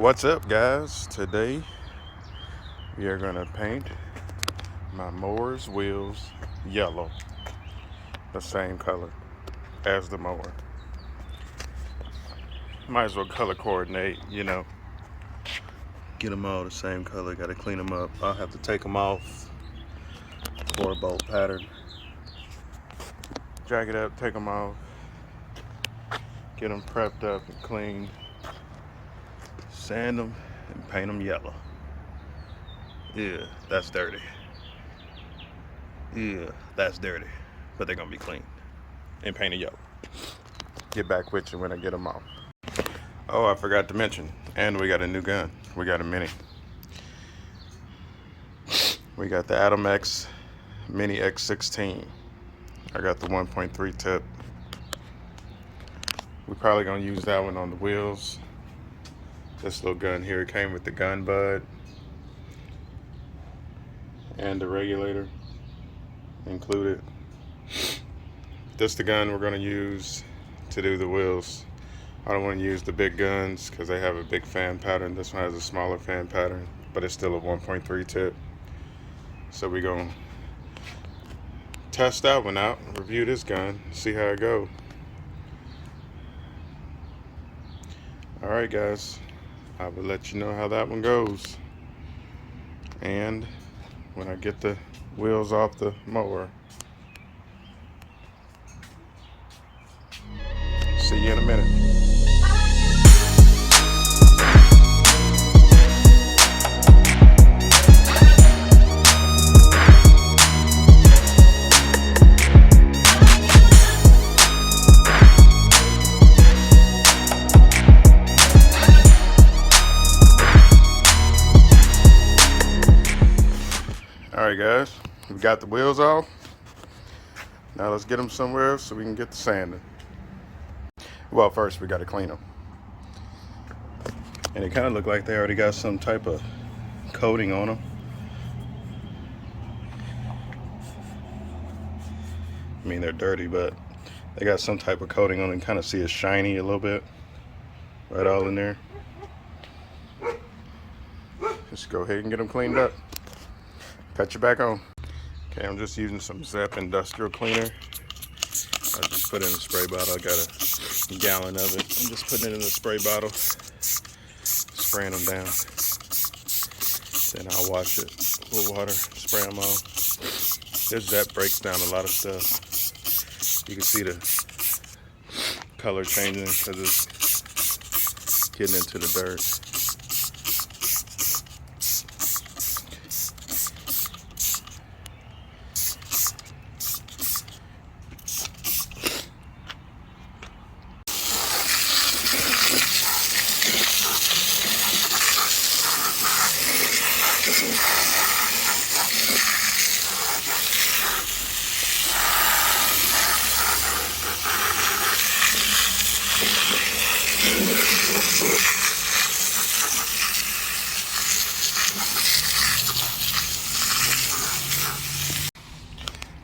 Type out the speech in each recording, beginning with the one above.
What's up, guys? Today we are going to paint my mower's wheels yellow, the same color as the mower. Might as well color coordinate, get them all the same color. Got to clean them up. I'll have to take them off for a bolt pattern. Jack it up, take them off, get them prepped up and cleaned, sand them and paint them yellow. Yeah, that's dirty. Yeah, that's dirty. But they're gonna be clean and painted yellow. Get back with you when I get them off. Oh, I forgot to mention, and we got a new gun. We got a mini. We got the Atom X16. I got the 1.3 tip. We're probably gonna use that one on the wheels. This little gun here came with the gun bud and the regulator included. This is the gun we're going to use to do the wheels. I don't want to use the big guns because they have a big fan pattern. This one has a smaller fan pattern, but it's still a 1.3 tip. So we're going to test that one out, review this gun, see how it goes. Alright guys, I will let you know how that one goes. And when I get the wheels off the mower. See you in a minute. Alright guys, we got the wheels off. Now let's get them somewhere so we can get the sanding. Well, first we got to clean them. And it kind of looked like they already got some type of coating on them. I mean, they're dirty, but they got some type of coating on them. Kind of see it's shiny a little bit. Right all in there. Just go ahead and get them cleaned up. Cut you back on. Okay, I'm just using some Zep industrial cleaner. I just put it in a spray bottle. I got a gallon of it. I'm just putting it in a spray bottle, spraying them down. Then I'll wash it with water, spray them on. This Zep breaks down a lot of stuff. You can see the color changing because it's getting into the dirt.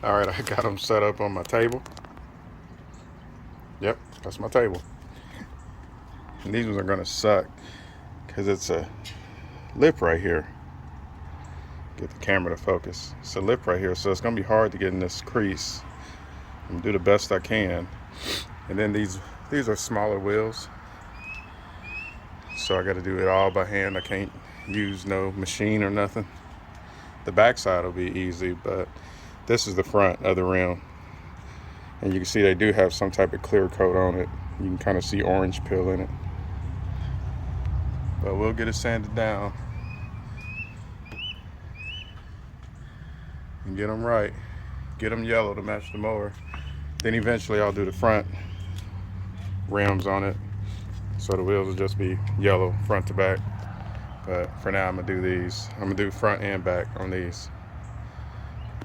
Alright, I got them set up on my table. Yep, that's my table. And these ones are going to suck because it's a lip right here. Get the camera to focus. It's a lip right here, so it's going to be hard to get in this crease. I'm going to do the best I can. And then these are smaller wheels. So I got to do it all by hand. I can't use no machine or nothing. The back side will be easy, but this is the front of the rim. And you can see they do have some type of clear coat on it. You can kind of see orange peel in it. But we'll get it sanded down and get them right. Get them yellow to match the mower. Then eventually I'll do the front rims on it. So the wheels will just be yellow front to back. But for now I'm gonna do these. I'm gonna do front and back on these.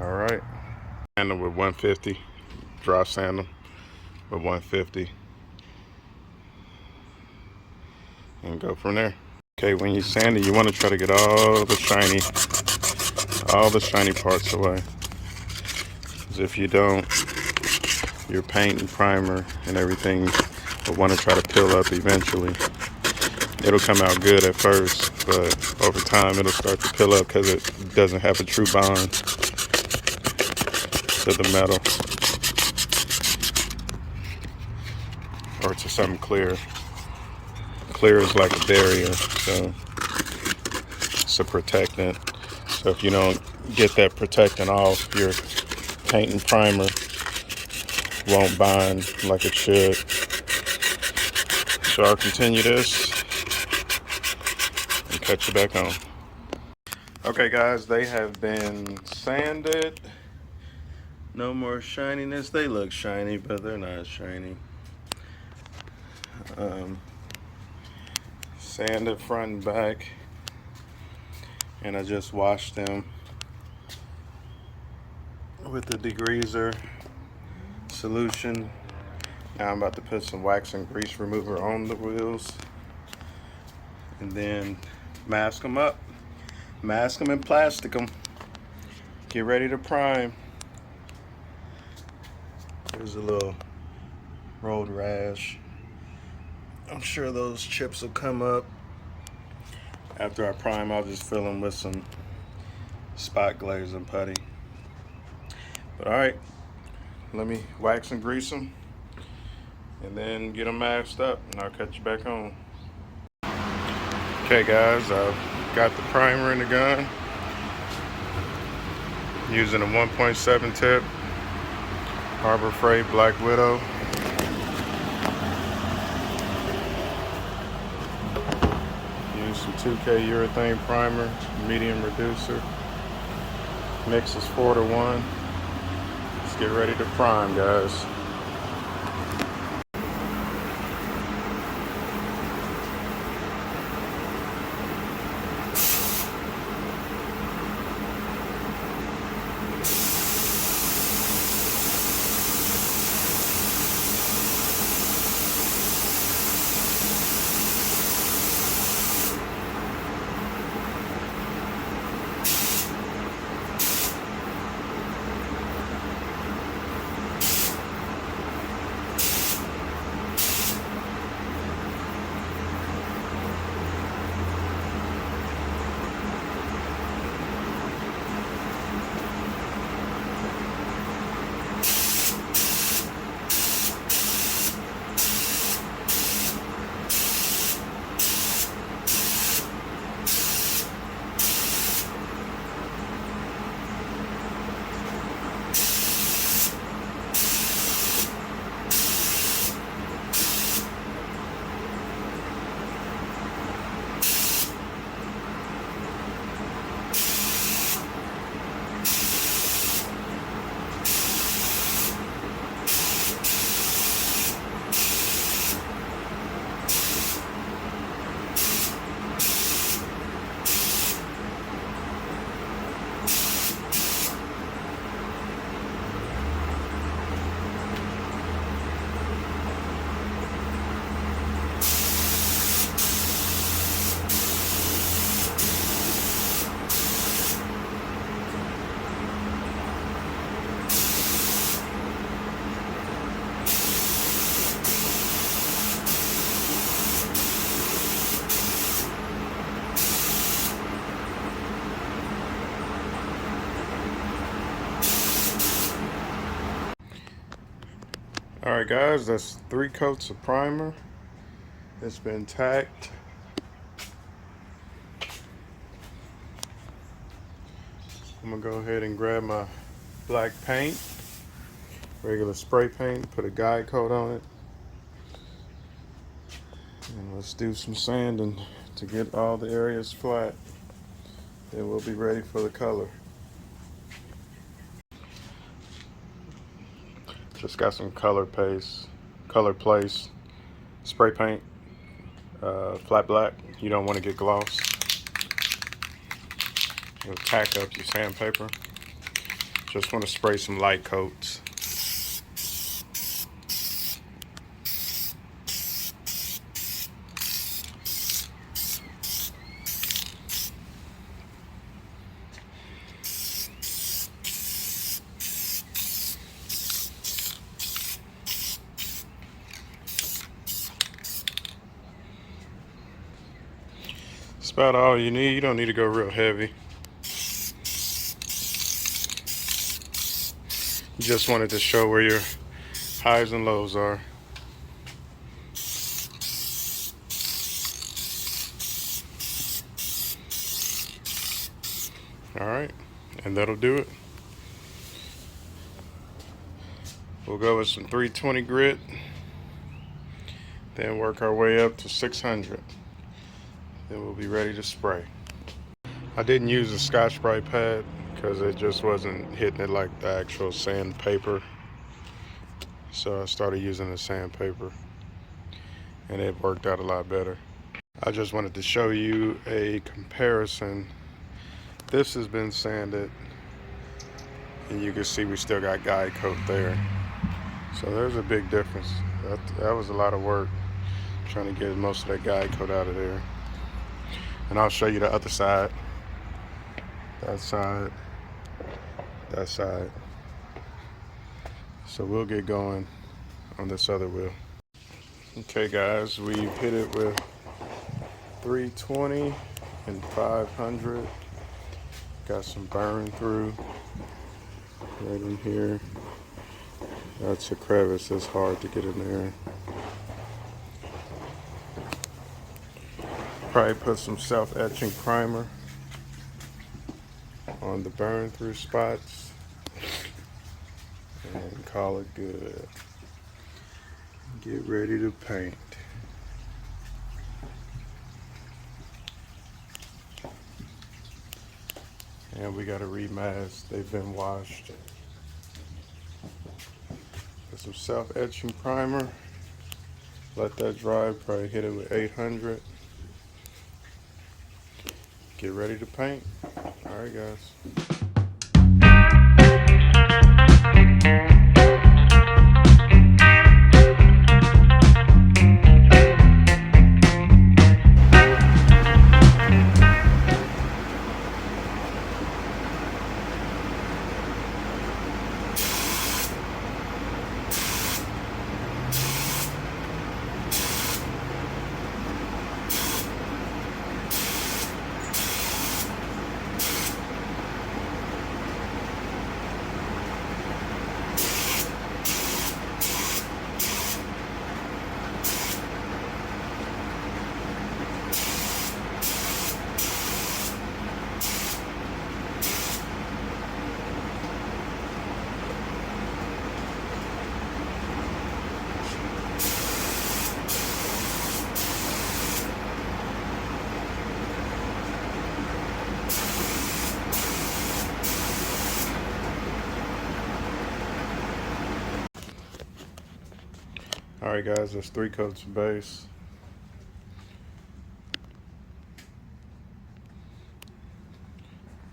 All right. Sand them with 150. Dry sand them with 150. And go from there. Okay, when you sand it, you want to try to get all the shiny parts away. Because if you don't, your paint and primer and everything will want to try to peel up eventually. it'll come out good at first, but over time it'll start to peel up because it doesn't have a true bond to the metal or to something clear. Clear is like a barrier, so it's a protectant. So if you don't get that protectant off, your paint and primer won't bind like it should. So I'll continue this and cut you back on. Okay guys, they have been sanded. No more shininess. They look shiny, but they're not shiny. Sanded front and back, and I just washed them with the degreaser solution. Now I'm about to put some wax and grease remover on the wheels and then mask them up. Mask them and plastic them. Get ready to prime. There's a little road rash. I'm sure those chips will come up. After I prime, I'll just fill them with some spot glaze and putty. But alright, let me wax and grease them and then get them masked up, and I'll cut you back on. Okay guys, I've got the primer in the gun using a 1.7 tip Harbor Freight Black Widow. Use some 2K urethane primer, medium reducer. Mix is 4:1. Let's get ready to prime, guys. Alright guys, that's 3 coats of primer. It's been tacked. I'm gonna go ahead and grab my black paint, regular spray paint, put a guide coat on it. And let's do some sanding to get all the areas flat. Then we'll be ready for the color. Just got some color place, spray paint, flat black. You don't want to get gloss. You'll tack up your sandpaper. Just want to spray some light coats. That's about all you need. You don't need to go real heavy. Just wanted to show where your highs and lows are. Alright, and that'll do it. We'll go with some 320 grit, then work our way up to 600. Then we'll be ready to spray. I didn't use a Scotch-Brite pad because it just wasn't hitting it like the actual sandpaper. So I started using the sandpaper and it worked out a lot better. I just wanted to show you a comparison. This has been sanded and you can see we still got guide coat there. So there's a big difference. That was a lot of work trying to get most of that guide coat out of there. And I'll show you the other side. That side. That side. So we'll get going on this other wheel. Okay guys, we've hit it with 320 and 500. Got some burn through right in here. That's a crevice, it's hard to get in there. Probably put some self-etching primer on the burn through spots and call it good. Get ready to paint. And we got a remask, they've been washed. Put some self-etching primer, let that dry, probably hit it with 800. Get ready to paint. Alright guys. Alright guys, there's 3 coats of base.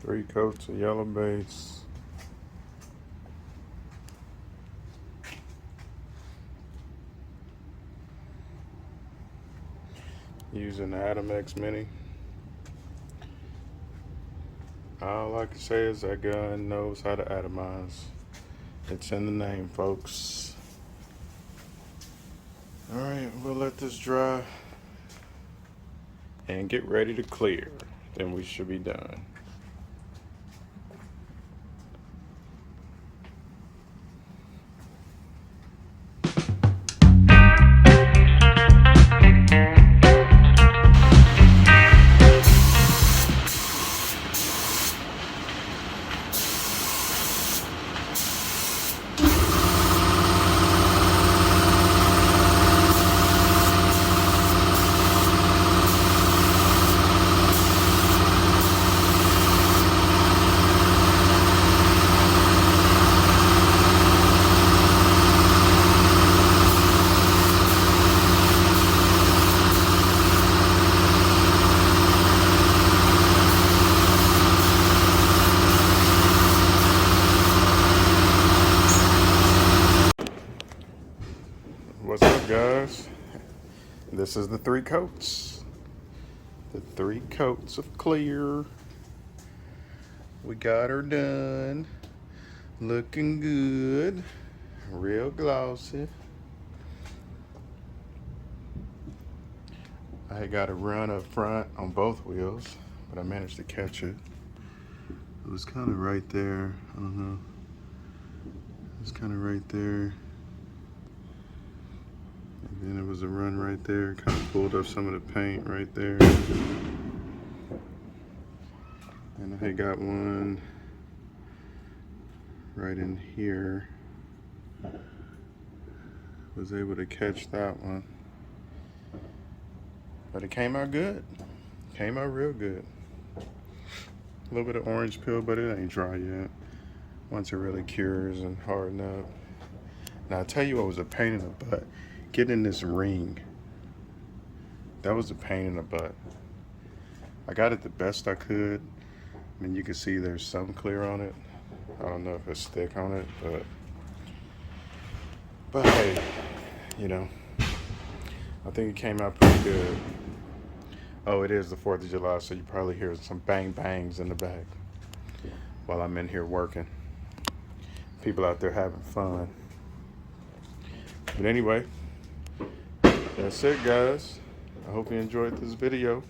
Three coats of yellow base. Using the Atom X Mini. All I can say is that gun knows how to atomize. It's in the name, folks. Alright, we'll let this dry and get ready to clear. Then we should be done. What's up, guys? This is the 3 coats. The 3 coats of clear. We got her done. Looking good. Real glossy. I I had got a run up front on both wheels, but I managed to catch it. It was kind of right there. I don't know. It was kind of right there. And then it was a run right there. Kind of pulled up some of the paint right there. And I had got one right in here. Was able to catch that one. But it came out good. Came out real good. A little bit of orange peel, but it ain't dry yet. Once it really cures and harden up. Now, I'll tell you what was a pain in the butt. Getting this ring. That was a pain in the butt. I got it the best I could. I mean, you can see there's some clear on it. I don't know if it's thick on it, but hey, you know, I think it came out pretty good. Oh, it is the 4th of July, so you probably hear some bang bangs in the back while I'm in here working. People out there having fun. But anyway, that's it, guys. I hope you enjoyed this video.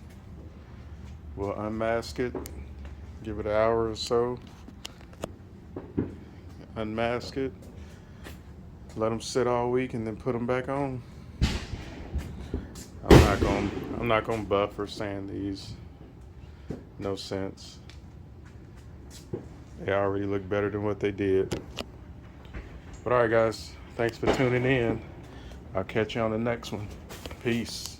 We'll unmask it, give it an hour or so, unmask it, let them sit all week, and then put them back on. I'm not gonna buff or sand these. No sense. They already look better than what they did. But all right, guys, thanks for tuning in. I'll catch you on the next one. Peace.